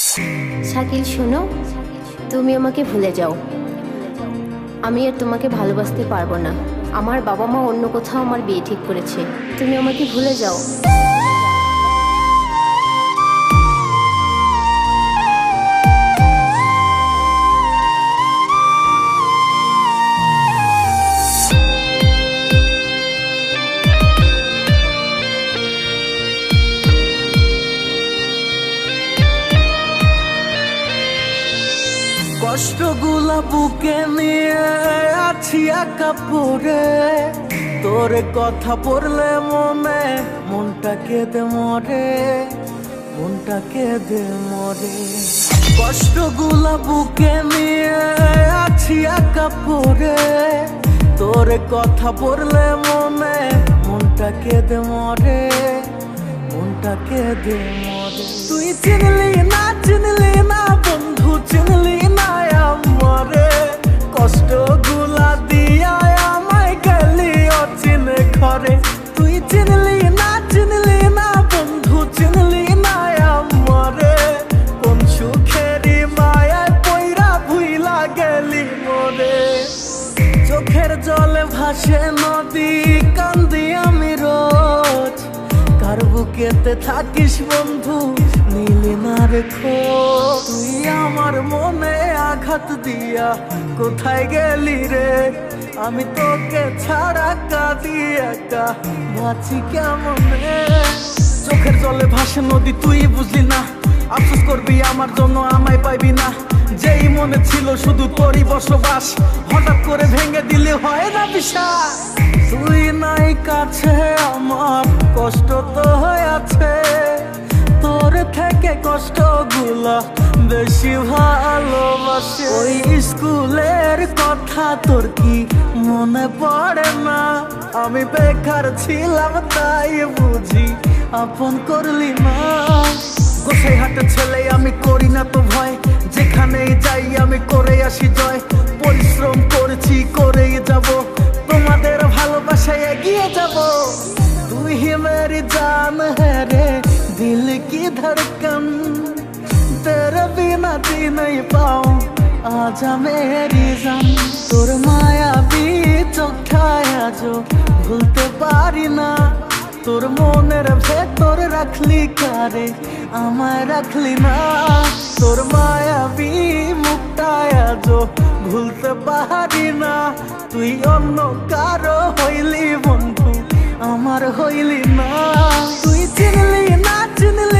শাকিল শোনো, তুমি আমাকে ভুলে যাও। আমি আর তোমাকে ভালোবাসতে পারবো না। আমার বাবা মা অন্য কোথাও আমার বিয়ে ঠিক করেছে। তুমি আমাকে ভুলে যাও। কষ্টগুলা বুকে নিয়ে আছি একা পড়ে, তোর কথা পড়লে মনটা কেঁদে মরে, মনটা কেঁদে মরে। কষ্টগুলা বুকে নিয়ে আছি একা পড়ে, তোর কথা পড়লে মনটা কেঁদে মরে, মনটা কেঁদে মরে। তুই চিনলি না বন্ধু, চিনলি না আমারে, কষ্টগুলা দিয়া আমায় গেলি অচিনে ঘরে। তুই চিনলি না বন্ধু, চিনলি না আমারে, কোন সুখেরই মায়ায় পইরা ভুইলা গেলি মরে। চোখের জলে ভাসে নদী, কান্দি আমি রোজ, কার বুকেতে থাকিস বন্ধু নিলি না রে খোঁজ। তুই আমার মনে আঘাত দিয়া কোথায় গেলি রে, আমি তোকে ছাড়া কাঁদি একা বাঁচি কেমনে। চোখের জলে ভাসে নদী, তুই বুঝলি না, আফসোস করবি আমার জন্য আমায় পাইবি না। যেই মনে ছিল শুধু তোরই বসবাস, হঠাৎ করে ভেঙে দিলে হয় না বিশ্বাস। তুই নাই কাছে আমার কষ্ট তো হয়ে আছে, তোর থেকে কষ্টগুলো বেশি ভালোবাসে। ওই স্কুলের কথা তোর কি মনে পড়ে না, আমি বেকার ছিলাম তাই বুঝি আপন করলি না। গোসাই হাটের ছেলে আমি করি না তো ভয়, যেখানেই যাই আমি করে আসি জয়। পরিশ্রম করেছি করেই যাব, তোমাদের ভালোবাসায় এগিয়ে যাব। তুই হি মেরি জান है रे, दिल की धड़कन, तेरे बिना जी नहीं पाऊं, आजा मेरी जान। তোর মায়াবী চোখটায় আজও ভুলতে পারি না, তোর মনের ভেতর রাখলি কারে আমায় রাখলি না। তোর মায়াবী মুখটায় আজও ভুলতে পারি না, তুই অন্য কারো হইলি বন্ধু আমার হইলি না। তুই চিনলি